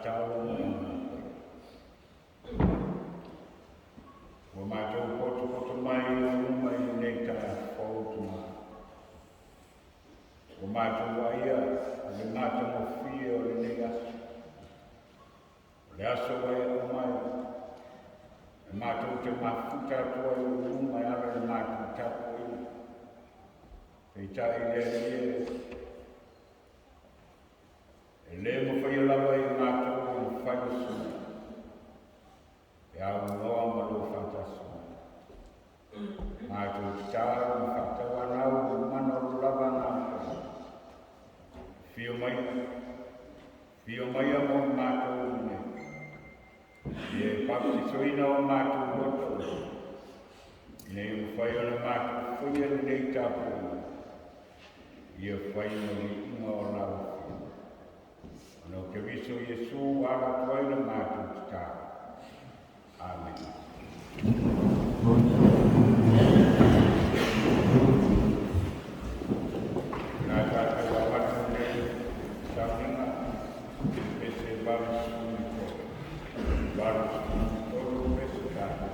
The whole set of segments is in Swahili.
tāua mai o ngā koe. Ua mātou poto mai o uma i nei ka whautuma. Ua mātou waia, o le mātou mo fia o le nei aso. O le aso waia o mai. Le mātou te mafuta atua i o uma i ala le mātou tapo i. Pei tai le e le mo whai lawa i mātou i whai suna. E au loa ma lo whantasuna. Mātou tāra ma whatawa nau i mana o lawa ngā. Fio mai a mo mātou i nei. E baptisoina o mātou moto. Nei o whai o na mātou whaia nei tāpoi. Ia whai o ni inga o lau. Ano ke viso Yesu ala tuai na mātou tika. Amen. Nā tātou wawatu nei, tāwhinga, pese waru sumiko. Waru sumiko, pese tātou.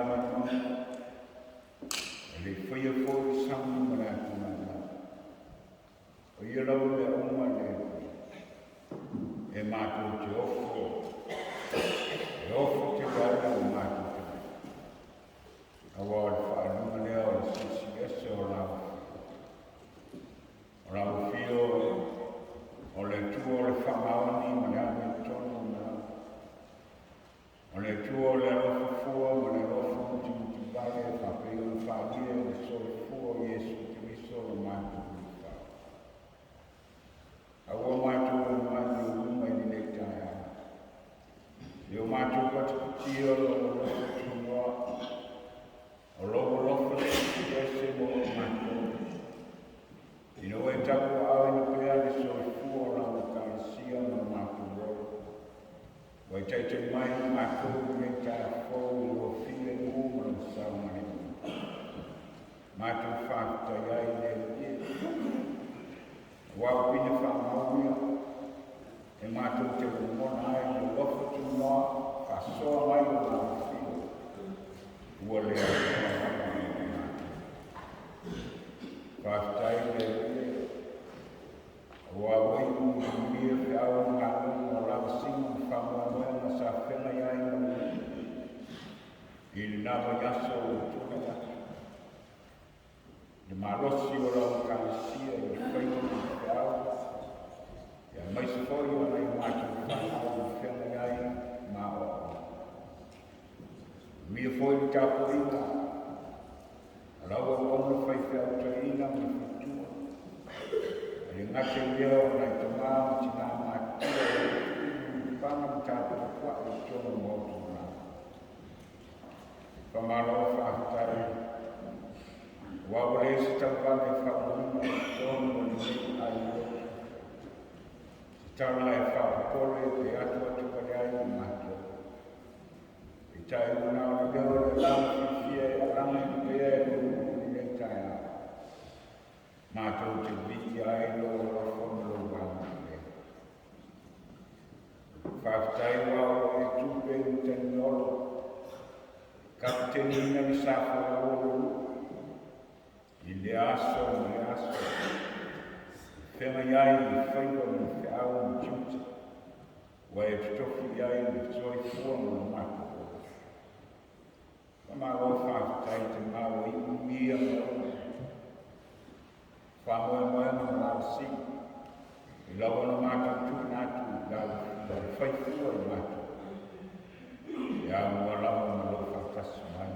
mano, le foi sangue mana tuna. O ia lau le uma e mātou te ofo. E ofo te wala o mātou te. Awa o le whaanunga lea o le sisi ese o lau. O lau fio o le tua o le whamaoni ma le ame tonu na. O le tua o le rofa fua ma le rofa muti vale e whapei o le whaia o le soi fua o Yesu Christo o mātou. Awa mātou o mai o uma i nei taia. I o mātou pati o lo rofa tunua. O logo rofa sisi ese mo o mātou. I no e tapu au ina pea le soi fua o rau kāsia ma mātou rau. Wai taite mai mātou nei taia fau i o file ngu ma o saumane. Mātou whākuta iai nei ie. Wau pina whamauia, e mātou te umona ai le lofa tu noa, whasoa mai o ngā whio. Ua lea o mātou. Whaftai le ue, ua waimu i mia whiau ngā unga o rau singu whamauia na sa whenga iai na i le nawa yaso o tuna yaki. Le marosi o rau kāsia i whainga ia mai se foi o nei mātou whanau o whenga iai mā o. Mia foi i tāpo ina, raua ona whai whiau ta ina me whitua. Ale ngate leo nei te mā o tina mātua o whanga mi tāpo o kua o tono mo o tūna. Whamaro whātai, wawale se tawale whaunga o tono o ni ai o. Tana e whakapore te atu kare ai mātou. I tai una o leo le lau whiwhia e ranga i pēa e rūpuni nei tai a. Mātou te viki ai lo o whamalo wāna. Whaftai wao e tūpe u tani olo. Kapiteni ina mi sāwha o I le aso, le aso. Whenga iai i whaiwa mo whiau mo tiuti. Wa e tutofi iai i soi fua mo mako. Ka mā rau whāwhitai te māua i mia mo. Whamoe moe mo rau si. I lawa no mako tu nātu lau whaifua i mako. Ia mua lawa mo rau whātasu mai.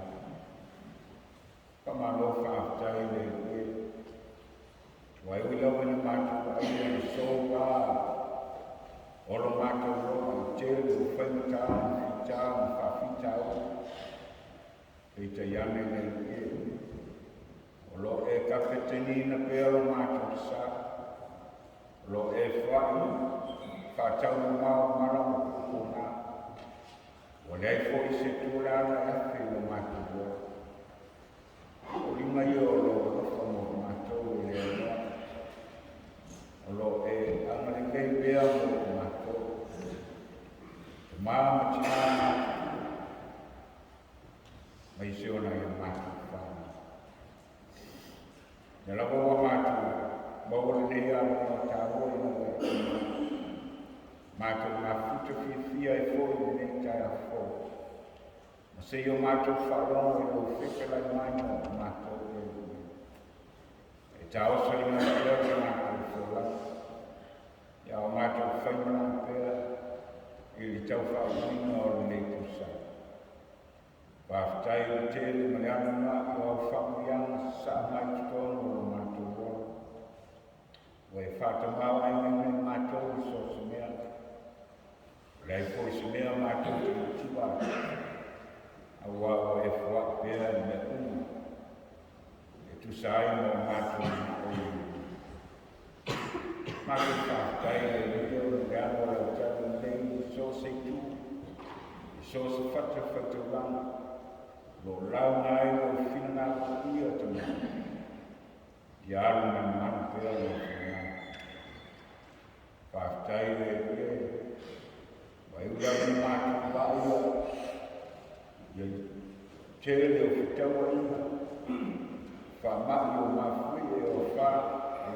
Ka mā rau whāwhitai le ue. Wai ui lawa na mātou ai e soa olo mātou roa i tēru o whainatau, whitau, whawhitau. Pei te iane nei e. Olo e kawheteni na pēr o mātou sa. Olo e whai, whātau na māo mara o kukona. O lei fo i se tūrana e awhi o mātou roa. O ringa i o lo rofa mo mātou e lea roa. Olo e angare kei bea mo o mātou. Te māma tina mātou. Mai se ona i mātou whāna. Ne lawa wa mātou, maure nei ala o tāua i na wai. Mātou ngā futa whiwhia e fōi nei tai a fō. Ma se i o mātou wharongo i o whiwhelai mai mo o mātou e ui. E tāosa i ngā whiwhia mātou. Ia o mātou whaimana pēra I li tau whaumina o nei tusa. Whaftai o tēle mariana I o whauiana sa mai tutono o mātou roa. O e whatamau ai mene mātou I so se mea. Rei fo I se mea mātou te utiwa. Awa o e wha pēra me uma. E tusa ai mo mātou o I. Mātou whātai e reo o gano o tau nei I so se tu. I so se whata rana. Lo lau ngai o whina o ia te mea. I aru na mana pēr o whina. Whātai e reo. Wai ura ni mātou wāia. tele o fitaua ia, whamai o mawhi e o wha,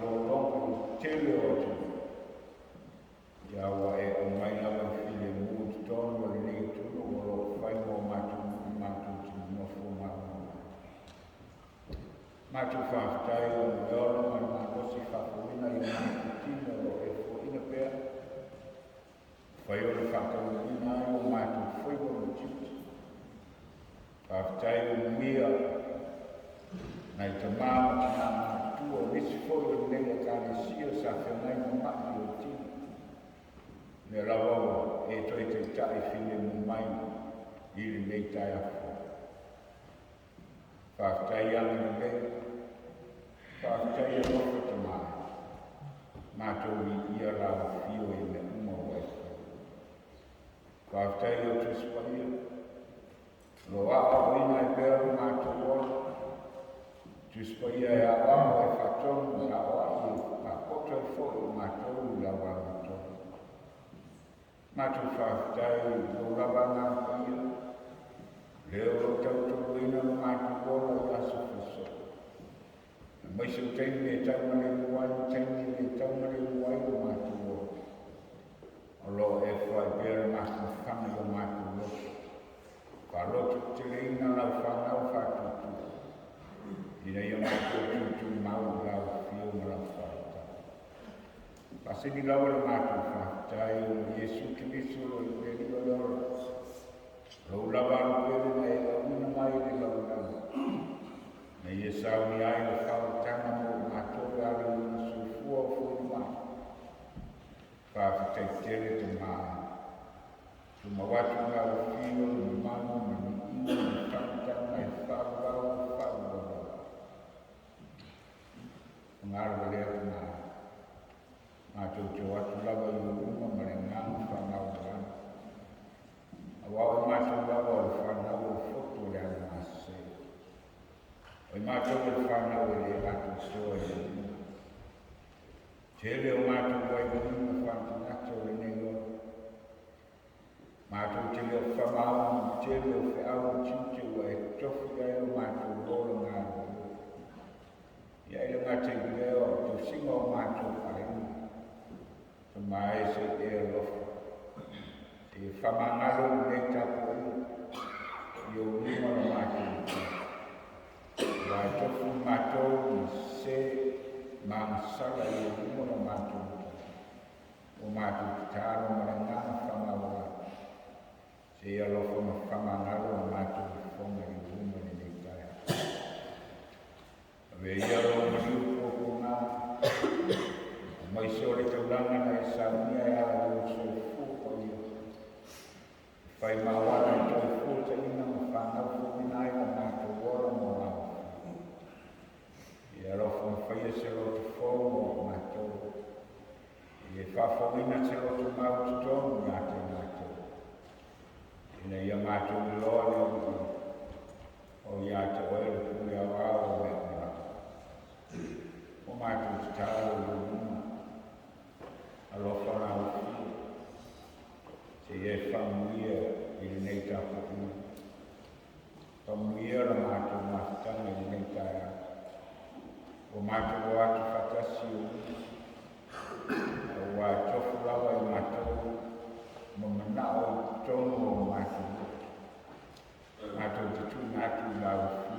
lolonga o tele o atu. Ia wa e o mai lawa while mūtu tonu o le tunu o lo whai mo matu tunu no fu mau. Matu whaftai o meolo manu makosi whafuina i matu tino o e fuina pea. Whai o le whakaurina o matu whaiwa o titi. Whaftai o mia na i te māma ki nā matu o nisi fōi o nea kāne sia sa whenai mo matu o tini. Me rawawa e toi te tai whine mo mai i le nei tai afo. Whaftai anga ni lei, whaftai e rofa te mai. Mātou i ia rawa whio e me uma wai. Whaftai o tuspaia, lo a ina e pēra mātou ora. Tuspaia e a wama e whatonu na oa i a poto e fo o mātou la wama tonu. Mātou whaftai lo rawa ngā pia. Leo o tautoro ina no mātou ora i aso fiso. Mai se teini e taumare muai, teini e taumare muai o mātou ora. O lo e whai pēra mātou whanga o mātou loto. Wharoto te reina lau whanau whatutu. Ina ia mātou tutu mau lau whio ma lau whata. Pasini lau le mātou whaftai o Jesu Kiriso o i peri o lora. Lau lava anu pere na e lau ina mai le lau lau. Na ia sau ni ai le whautanga mo mātou e ale ina sufua o furi mai. Whawhitai tere te mai. Tu mawatu ngā whio ni manu ma ni ina ni whautanga e whaulau. Ngāra lea te nā. Mātou te watu lawa i uruma ma le ngāma whanau rana. A wau mātou lawa o le whanau o whoto le ana mase. O i mātou le whanau e le mātou soa e le ina. Te le o mātou wai ina whantinata o le neo. Mātou te leo whamau, te leo whiau tute wa e tofu ai o mātou rola ngāra. Ia ele ngate leo tu singa o mātou parenga. Tu mai se e lofa. Te whamangalo nei tapu i o lima o mātou. Wai tofu mātou i se māmasala i o lima o mātou. O mātou tāro mara ngāna whamawara. Se ia lofa ma whamangalo o mātou whonga i lima ni nei taia. Ve ia ro mariu koko ngā. Mai se ore tauranga na e saunia e ala o so fuko ia. Whai mawana i toi futa ina ma whanau fumina i ma mātou ora mo ngā. Ia rofa ma whaia se roto fōu o mātou. Ia whawhawina se roto mau tutonu ngā te mātou. Ina ia mātou i loa leo o ia te oere pui au au o mea. O mātou te tāro i runa, alofa nā uwhi, se e whamuia i nei tāpukuna. Whamuia ra mātou mātanga i nei tāra. O mātou o atu whatasi o o wā tofu lawa i mātou, mo manao tono o mātou. Mātou te tūna atu nā uwhi.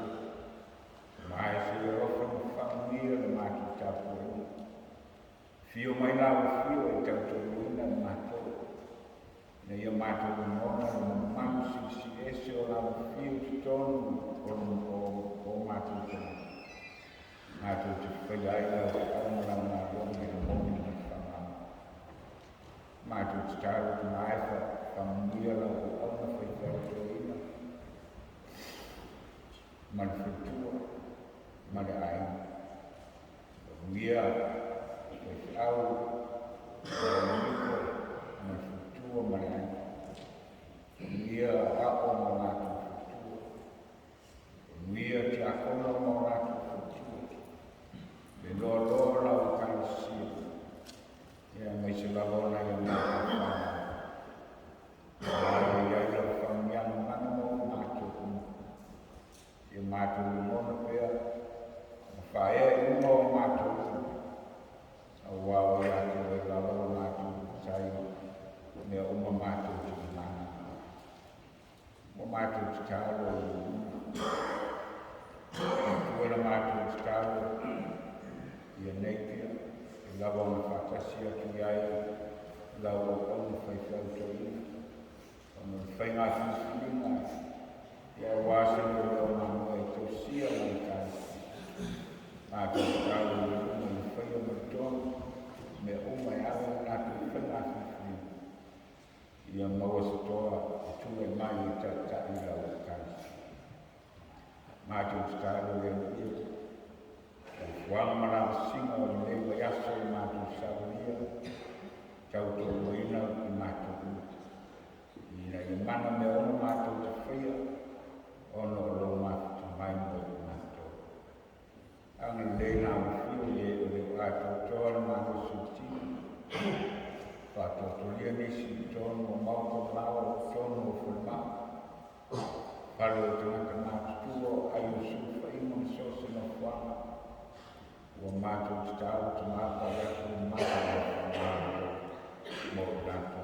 Mai se e rofa ma whamia le mātou tāpura. Whio mai lawa whio e tautoruina le mātou. Na ia mātou ngona le manu si ese o lawa whio te tonu o mātou tonu. Mātou te whaiai lau te aumara ngā rongi le moni na whamama. Mātou te tāro te maetha whamia lau o auna whaitautoruina. Mana whutua. Mare ai, wia, au, ma futua mare ai, wia ako mo ngātu futua, wia te akono mo ngātu futua, le loa lau kāsia, ia mai se lalona i ngātu whanau, ia lau whangiana mana mo ngātu kuma, e mātou mona pea, whae uma o mātou, a wao i atu e lawa o mātou tai, mea uma mātou te mana. Mo mātou te tālo, kuera mātou te tālo, ia nei pea, e lawa o whakasi atu iai, lawa o onu whaifau toina, ono whainga whiwhinga, ia wāsa o leo manu e tō sia o kāsi. Mātou te tālo i uma i whaia matonu, me uma e awe nātou whainga whiwhinga. Ia maua se toa, e tūe mai i tātai lau o kāsi. Mātou te tālo e ia, wanga marawa singa o lewa yaso i mātou sauria, tau tō moina i mātou. Ina i mana me ono mātou te whaia, ono o lo mātou mai mo i mātou. Anga leina o whio e o le wātou tōna mātou suti. Wātou tolia nisi tōna o mauko māua o tōna o whanau. Paro o tōna mātou tūo ai o sufa imo i sosi no whanga. O mātou te tāu te mātou ratu mātou o whanau mo o rātou.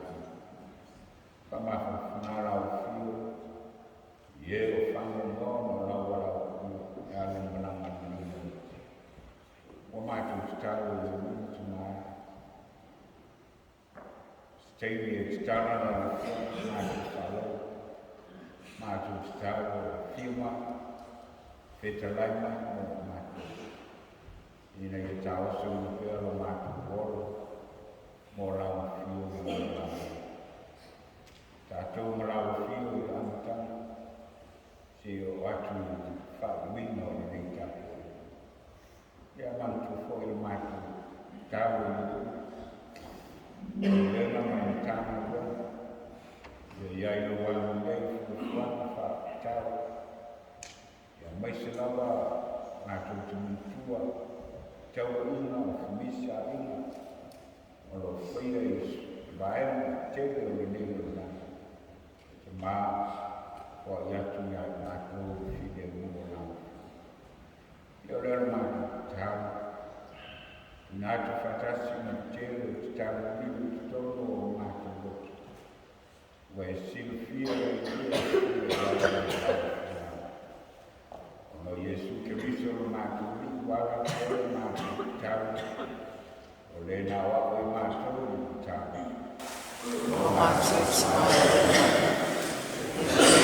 Pamāwha whanara o whio, ie o whango ngōno rawara o whio, e ale mananga mananga. O mātou te tāu e munu te mai. Steiri e te tārana o whio, mātou whalau. Mātou te tāu o whioma, whetalaima o mātou. Ina i tāu su i pēr o mātou woro, mō rau whio i o rau. Tātou marau whio i amatanga, se o atu whakawina o nei tātou. Ia mantu fo i mātou, tāu i o. E lena mai tāna wona, ia iai o wanu nei whuwhana whakatau. Ia maise lawa mātou te mutua, tau ina o whamisa ina, o lo whaia i vaena tere o nei o nana. Ma o yatu ya mātou whine mua nau. Ia rera mātou tāu. Nātou whatasi na tēro te tāu niru te tono o mātou lotu. Wai silfia e kia Ono Yesu Keriso o mātou niru wala kore mātou tāu. O le nā wako i mātou niru tāu. O mātou tāu. Thank you.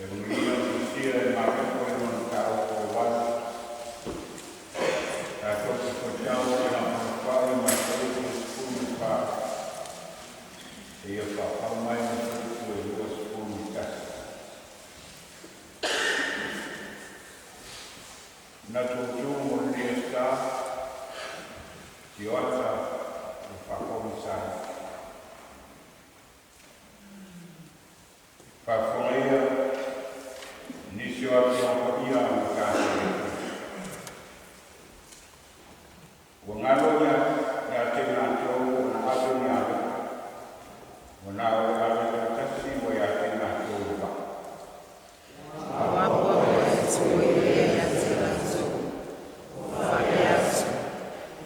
Egunia kusia e mareko e mon tau o wala. Tātou ki whakau e na whakau mai kore ki skulu wha. E ia whakau mai na kore e rua skulu kasi. Na tōtū mo lia sā, ki ota e whakau sā. Whawhaia, nisi o ati o ia o kātere. O ngaro ia te ngā tōu o ngā ato ni awe. O ngā o awe ka tasi o ia te ngā tōu wa. Awapua e tui e ia te rato. O whare ato.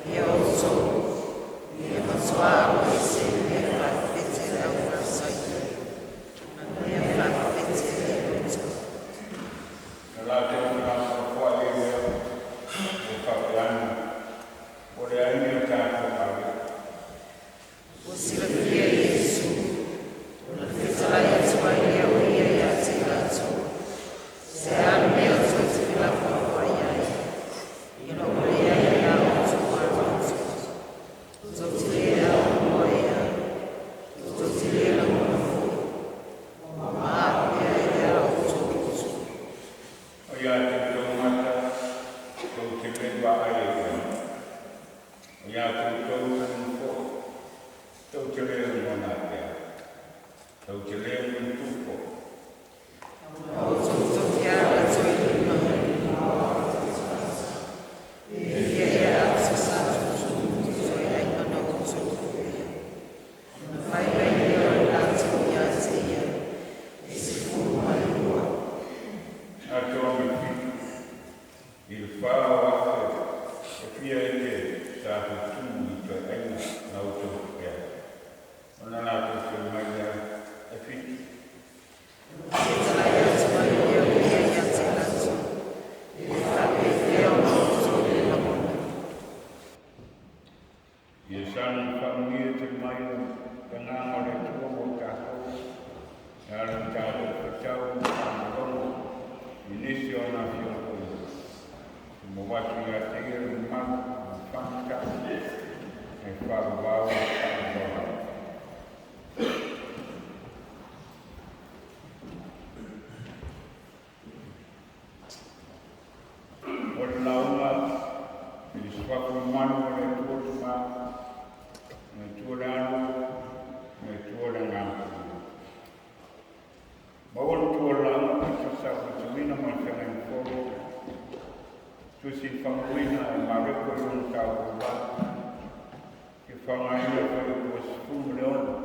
E o tō. E matua o e se me whawhete rau rasai. E whawhete e o tō. Nā te o ngā whakua e mea o whapeana. O le aini o tātou awe. O sira kia Iesu. O na whetara e tua ia o ia ia te rato. Se ame o tō te whila whakua iai. I no o ia ia o tō wāroto. Tō te lea o moa ia. Tō te lea o moa fōi. O maa ia ia o tō kutu. O ia te tōngata, tō te lewa ai e ia. O ia te tōngata fō, tō te lea mona ia. Tō te lea mona tūko. O tō tō kia rato i lima. E ia ia atu sa tō tō ia i mana o tō kuia. Na whai wai ia o rātou ia te ia. E se fūru mai ua. A tō me whitu. I le whāo ake, e pia e te tātou tū i tō aina na o tō kia. O nā nātou te mai ia e whitu. Se tala ia tua ia o ia ia te rato. E whape whio o tō le lamona. I e sānu whaungia te mai te ngāma le tua o tātou. E ala tātou whakau o tātou. I nisi o nā whio koe. I mo watu i a te iru manu, o whanka, e wharuwau o wharuwau. O le launga, i le swaku manu o le tua tu mā, le tua le anu, le tua le ngāpu. Ma o le tua launga, ka sasaku tuina ma whenga i koro, tusi whanguina e mareko i un tau kua, ke whangaia whai kua sifungu le ono.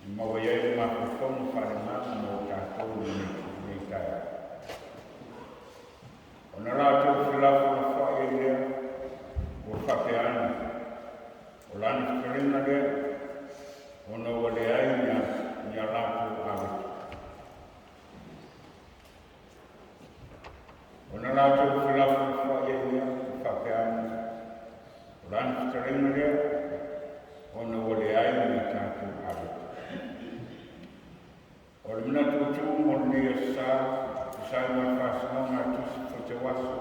I mawa iei ma kufongu whare manu mo tātou nei taia. O nā rātou whilafu na whae e lea, o whapeana. O lani whakarina lea, o na ua le ai nia rātou awetu. O nā rātou whilafu na whae e lea, o whapeana. O lani whakarina lea, o na ua le ai nia tātou awetu. O le mina tūtū mo lia sā, sai mai whasanonga tusi ko te waso.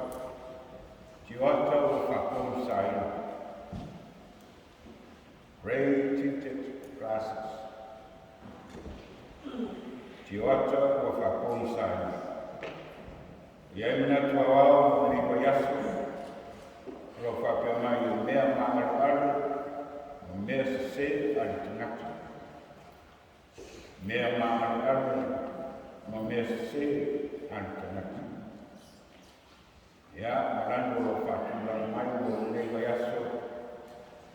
Ki ota o whakau saina. Ray tinted grasses. Ki ota o whakau saina. Iai mina tua wao o liwa yaso. Ro whapea mai o mea māmaru aru, o mea se ali tunatu. Mea māmaru aru, o mea se ali tunatu. Ia, marano o whātulang mai o liwa yaso,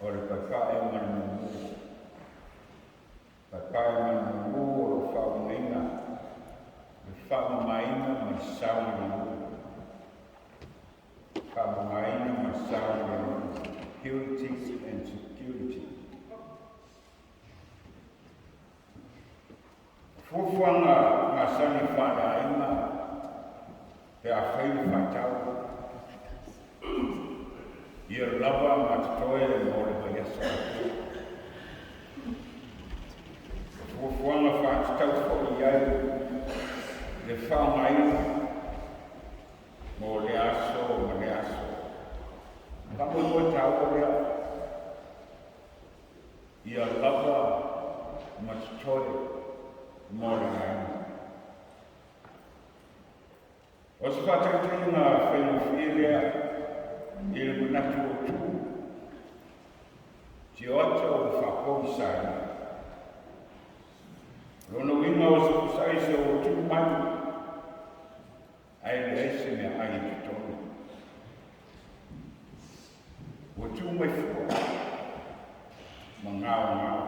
o le pakae manu. Pakae manu o le whaunaina. Le whaumaina ma sauna manu. Whaumaina ma sauna manu. Purity and security. Fufuanga ma sani whanaina, pe a whai whatau. Ia lava ma te toe mo le vaiasa. Fufuanga whatau fo iai, whaungai mo le aso ma le aso. Kamu mo tau lea ia lava ma tutore mo le aina. O se whātautei ngā whainawhia lea i le manatu o tū. Ti o ata o whakoi sai. Rono winga o se kusai se o tū mai. Ai le ese mea ai ki tonu. O tū mai fua. Ma ngāo ngāo.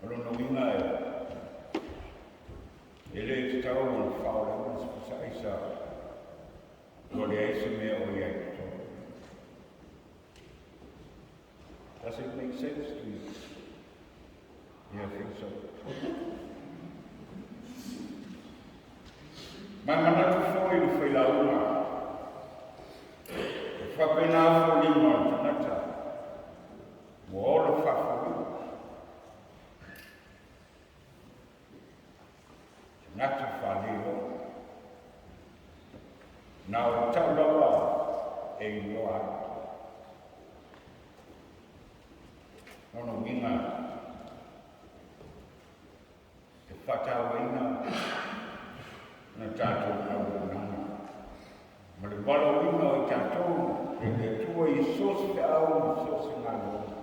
Rono winga e. Ele te tau o whaore o se kusai sa. O le ese mea o iai ki tonu. Does it make sense to you? Yeah, I think so. Mana tu foi o foi la uma. Fa pena fo lima tanata. Wo lo fa fo. Tanata fa limo. Na o taulawa e loa. Ono winga te whatawa ina na tātou na wunanga. Ma le wala winga o tātou e le tua i sosi te au i sosi ngā lona.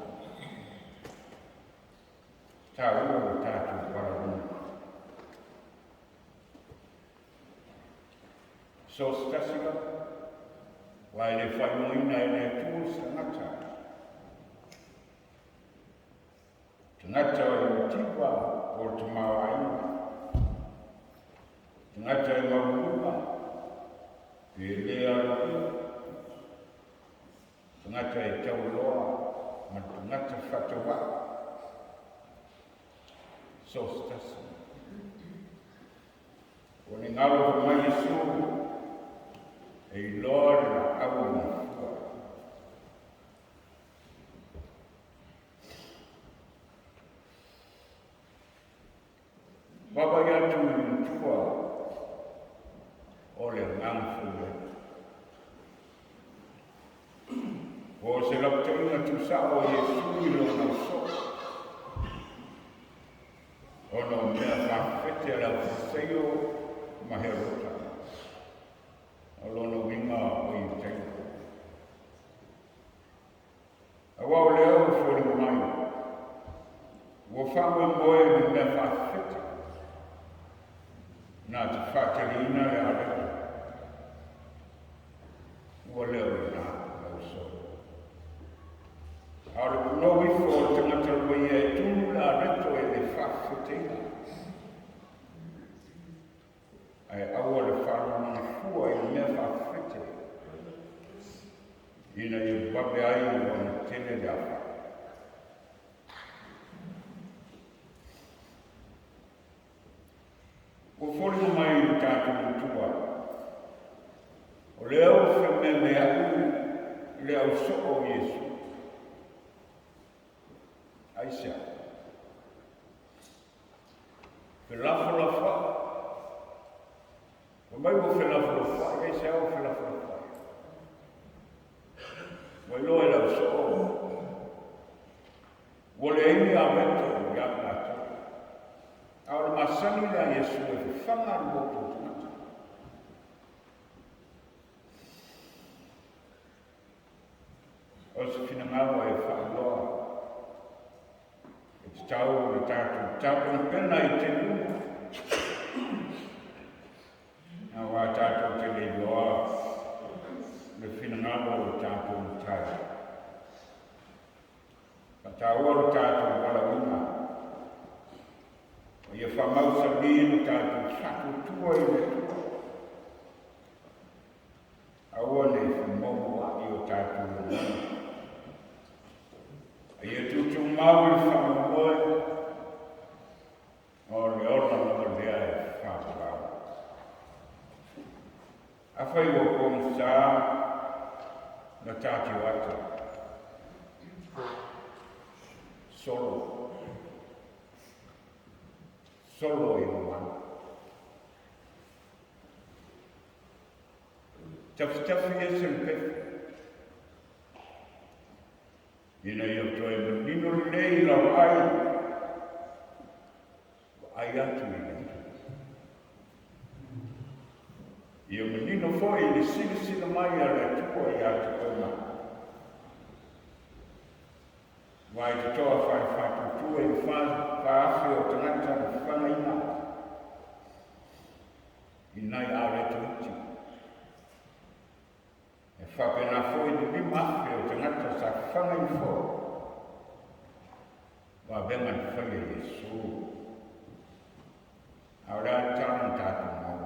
Tā ua o tātou wala winga. Sosi tasika, wai le whaingoina e le tua sa ngata. Tangata e tiwa o te mawaina. Tangata e mawunga. E lea roa. Tangata e tauloa. Ma tangata whatawa. Sostasa. O ni ngalo ko mai Yesu. E loa na awa na fua. Baba ya tu tua o le ngangfu. O se la ptona tu sa o Yesu i lo na so. O no mea fa fete la fuseo maherota. O lo no winga o i tenko. Awa o leo fo le mai. Wo fa mo moe ni mea fa fete. Nā te whakarina e areka. Ua leo i nā, au so. Aore kuno wifo o tangata rui e tūnu la reto e le whawhitinga. Ai aua le whanana fua i mea whawhite. Ina i wape ai o na tene le awha. O fori mai i tātou tua. O leo whi me mea u leo so o Yesu. Aisha. Whi lafo lafa. O mai o whi lafo lafa. Aisha o whi lafo lafa. Wai loe leo so o. Wole eimi a meto i apata. Aole masani la Yesu e whanga moto tangata. O se whina ngawa e whaaloa. E te tau o le tātou. Tātou na pena i te luna. Nā wā tātou te le loa. Le whina ngawa o tātou na tātou. Ka tāua o tātou wala wina. O ia whamau sa mīnu tātou saku tua i me tua. Aua nei whamomu ai o tātou o nana. A ia tutu mau i whamamoe. O le ora na lea e whapau. A whai o kong sā na tātou ata. Solo. solo i mamana. Tafi e se pepe. Ina i o toi nino lei la ai. Ai atu i nei. I o menino foi i sila mai a le tuko i atu koe ma. Wai te toa whai whatutua i whaafi o tangata o whangaina. I nai aure tu iti. E whapena foi ni mi mafi o tangata sa whangai fo. Wa venga ni whai e Yesu. Aure a tāna tātu mau.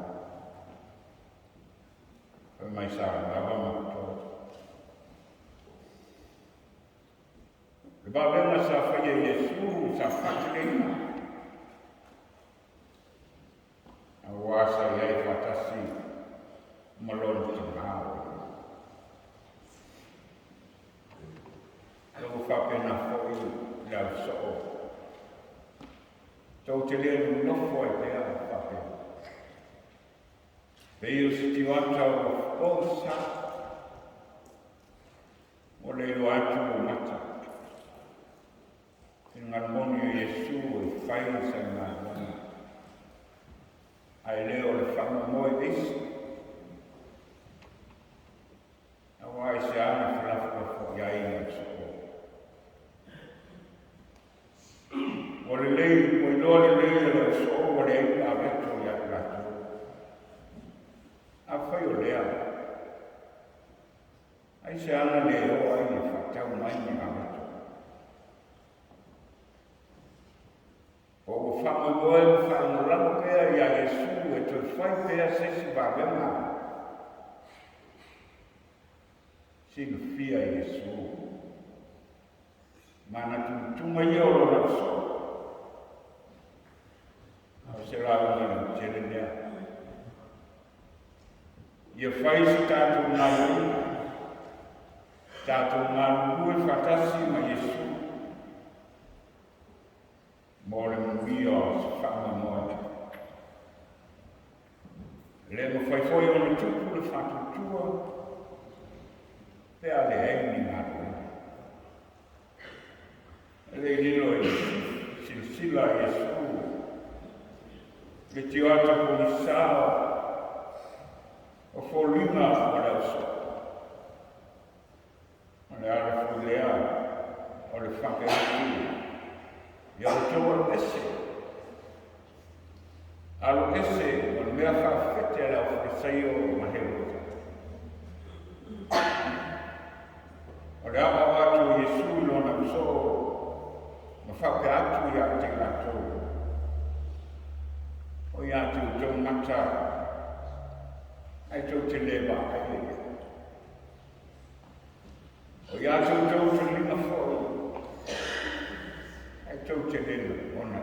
Whai mai sa ngava makutoa. Le ba venga sa whai e Yesu sa whakireina. A wasa iai whatasi malon te ngāo. Tau whapena foi lau so'o. Tau te lea ni nofo e pea whapena. Pei o si tiwata o posa. O leilo atu o mata. I ngā moni o Yesu o whaina sa ngā moni. Ai leo le whanga moe desi. A wai se ana whilafuka fo iai ngā so'o. O le lei, o i loa le lei e le so'o o le ei a reto i atu rato. A whai o lea. Ai se ana le o ai le whatau mai ni a reto. O whama moe o whanga lamo pea i a Yesu e to whai pea sesi wāwenga. Sinu fia Yesu. Mana tunga i o lona so. O se rao ngana tere mea. Ia whai si tātou ngā rui. Tātou ngā rui whatasi ma Yesu. Mo le mui o se whanga moe. Le mo whai foi o le tupu le whatutua. Pea le eini ngā rui. Le lilo e silsila Yesu. Le tioata polisao. O folina o le oso. O le ara fulea. O le whakaitu. Ia o tōa ese. Alo ese, o le mea whawhete ala o whakasai o mahero. O le apa watu Yesu lona uso, ma whauke atu ia te katou. O ia tu tau ngata, ai tau te leba ai ea. O ia tu tau te lina fōi, ai tau te lena ona.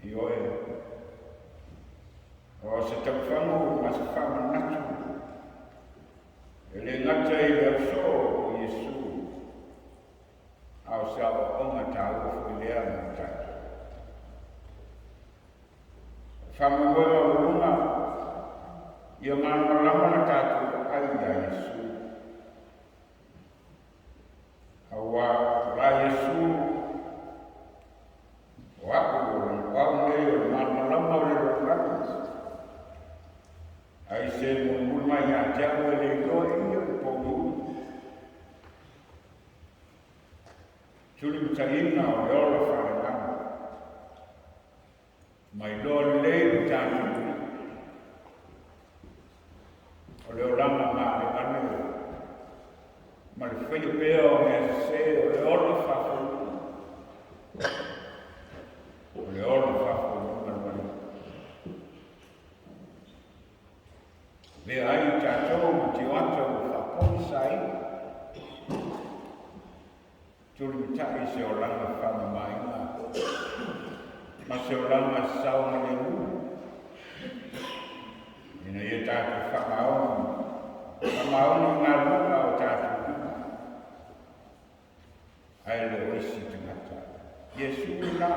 I oe, o se tau whangu ma se whama natu. E le ngata i leo so o Yesu, au se awa onga tau o lea na tatu. Whama moe o runga, ia mana lamana tatu ai a Yesu. Awa la Yesu, o aku o wau nei o mana lama o le rokakas. Ai se mo mai a tiago e le loa i o pogu. Tuli mtaina o le ora whanakana. Mai loa le o tātu. O le oranga ma le ane. Ma le whaia pēa o mea se o le ora whakuru. O le ora whakuru. Le ai tātou te wata o whakoni sai. Tuli mitai se o langa whama maina. Ma se o langa sauna le ua. Ina ia tātou whakaoni. Whakaoni ngā runga o tātou ina. Ai le oisi te ngata. Yesu na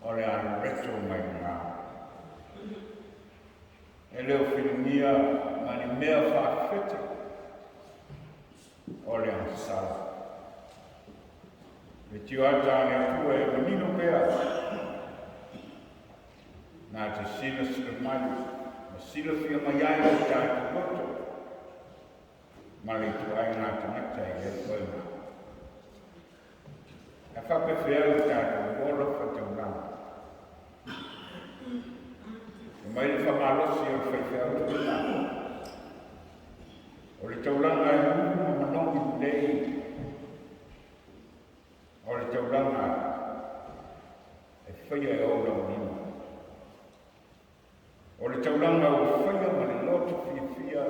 o le anu reto mai ngā. E leo whiringia mani mea whawhete o le ansala. Me tio ata ane atua e manino pea nā te sila sila mai, ma sila whia mai ai o tātu roto. Mari tu ai ngā tangata i e koe ngā. E whakawhea o tātu ora whatauranga. E mai le whamalosi o whaiwhea o tūna. O le tauranga e hūma manongi nei. O le tauranga e whaia e ora o nima. O le tauranga o whaia ma le loto whiawhia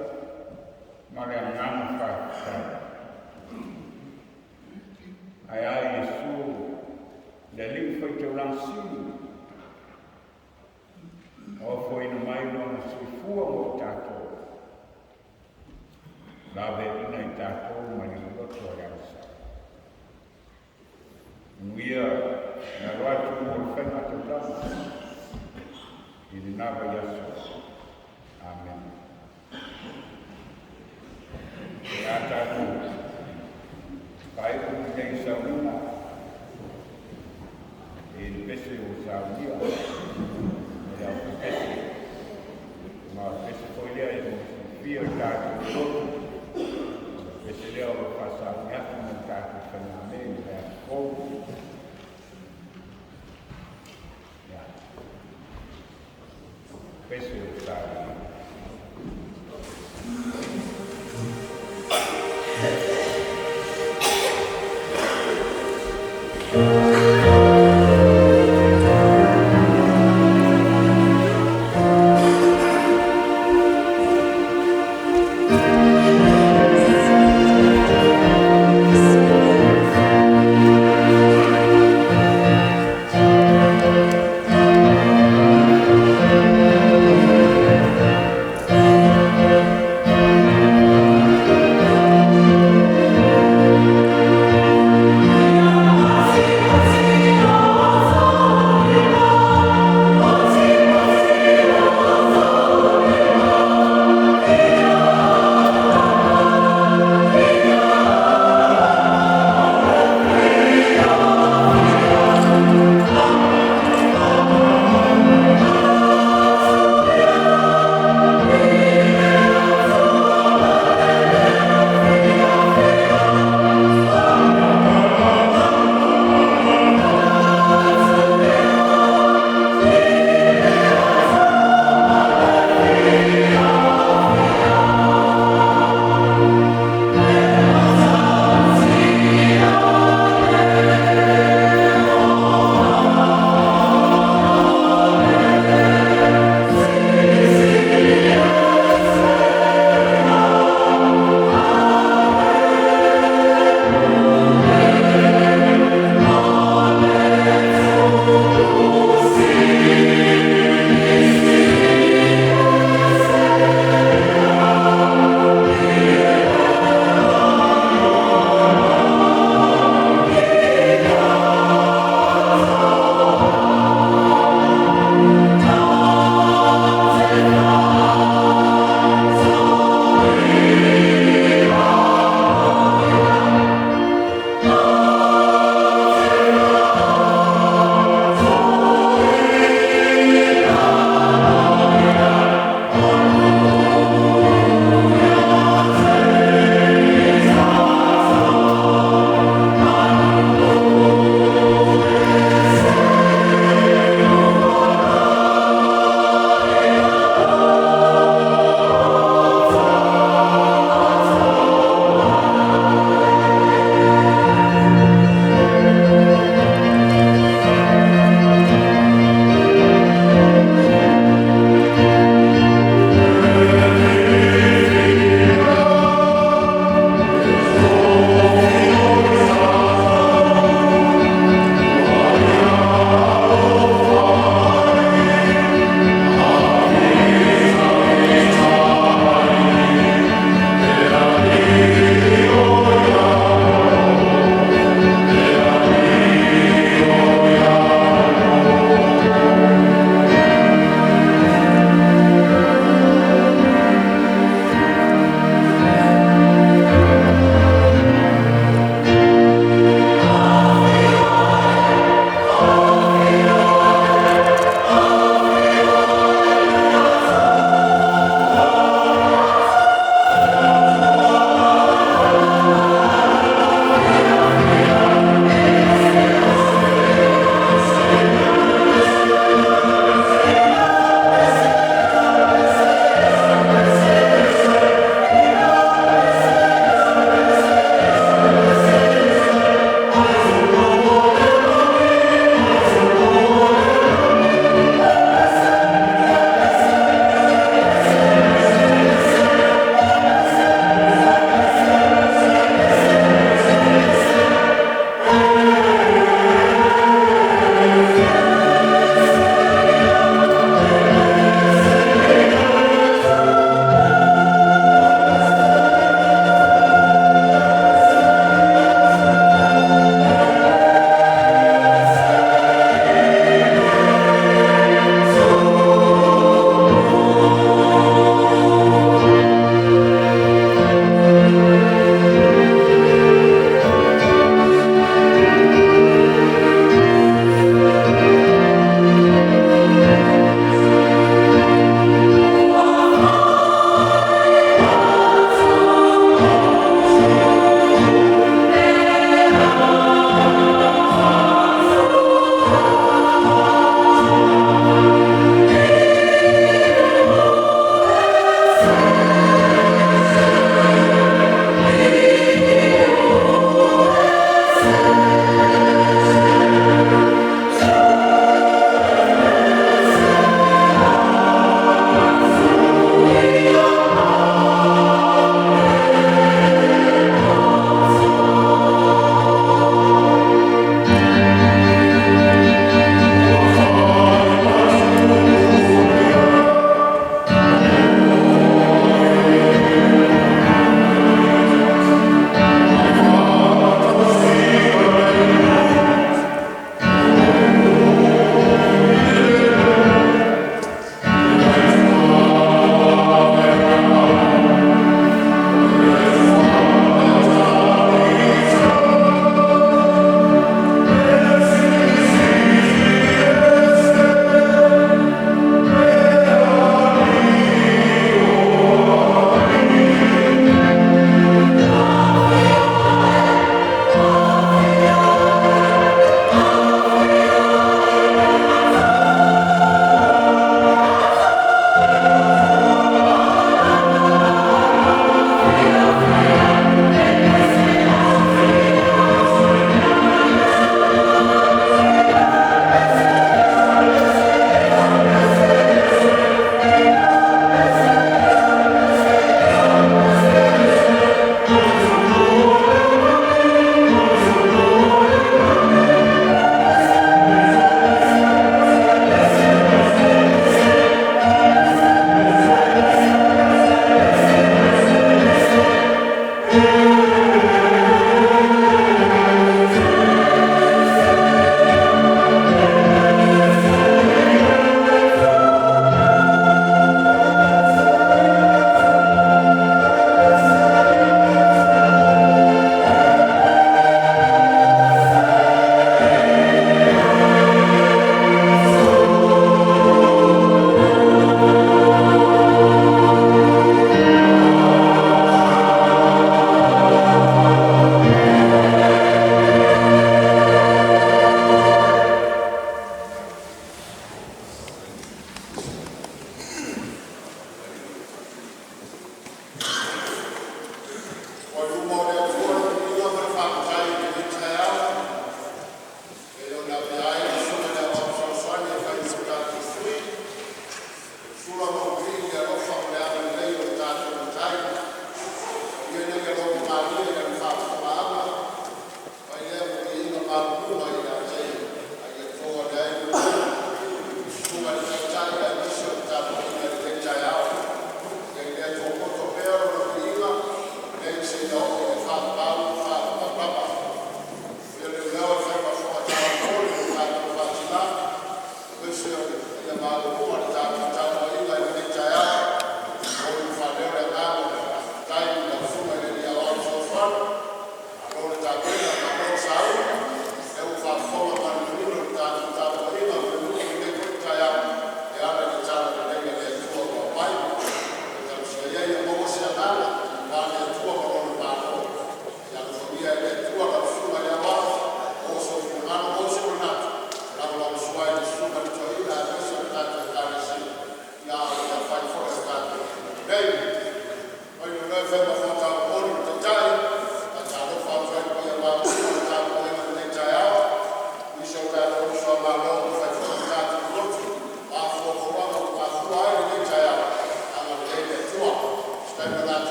ma le anganga whaiwhai. Ai Yesu le li whai tauranga siri. O foi no mai no na sifua mo tātou. Lawe ina i tātou ma ni loto o rasa. Nuia na roatu mo le whainga tauranga. I le nawa Yesu. Amen. E a tātou. Pai o nei sauna. E le pese o saunia. E au pese. Ma pese foi lea e mo fia tātou loto. Pese lea o whasau niatu mo tātou whaname. E a kou. Pese o saunia. Amen.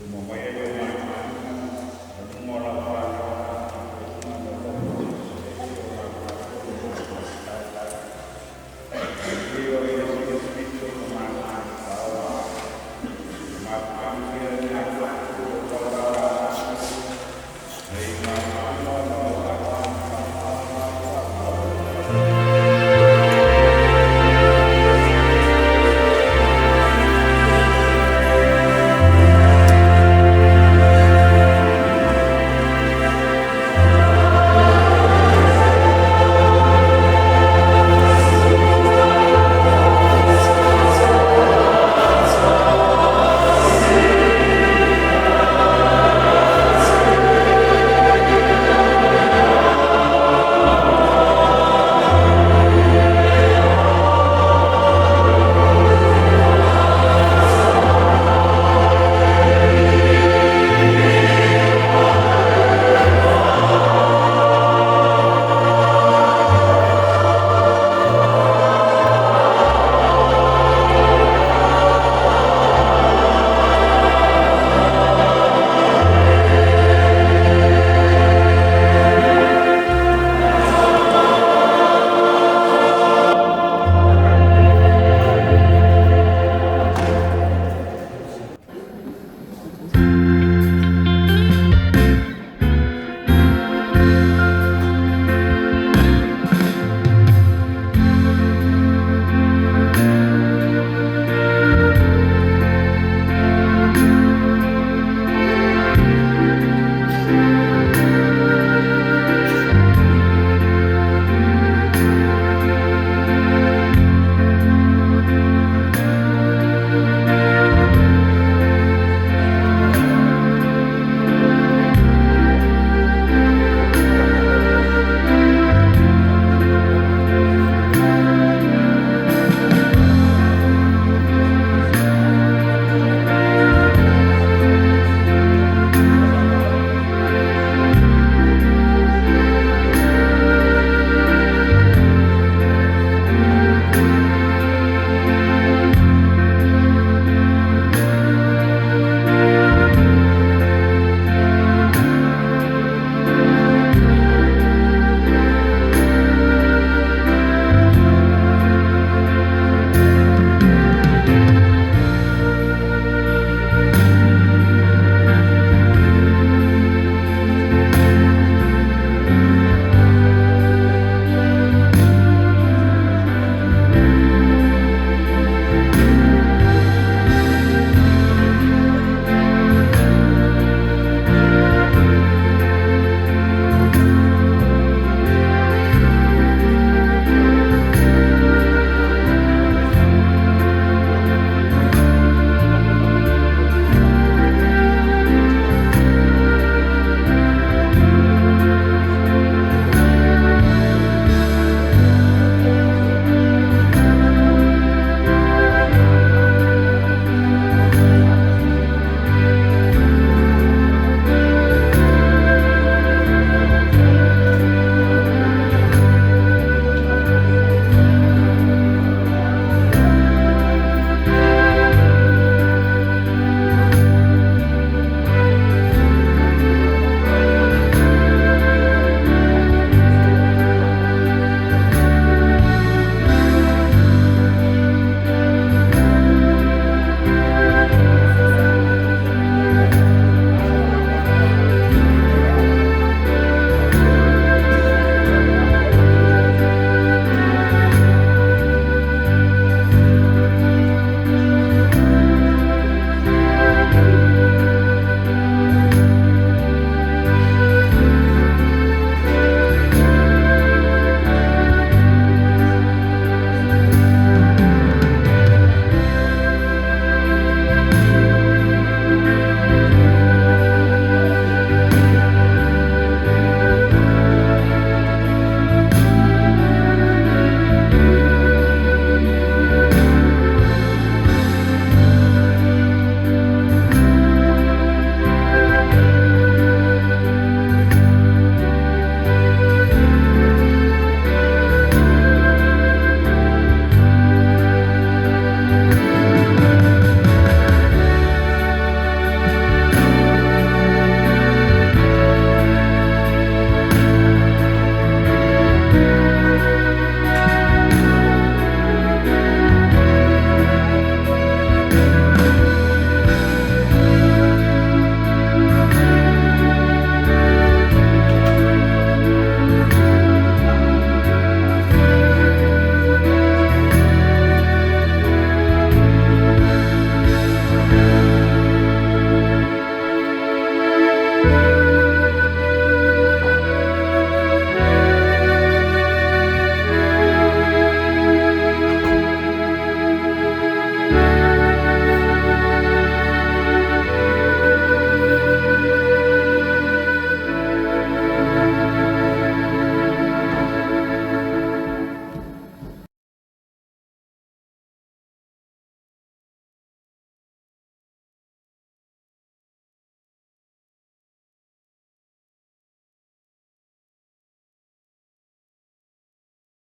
Como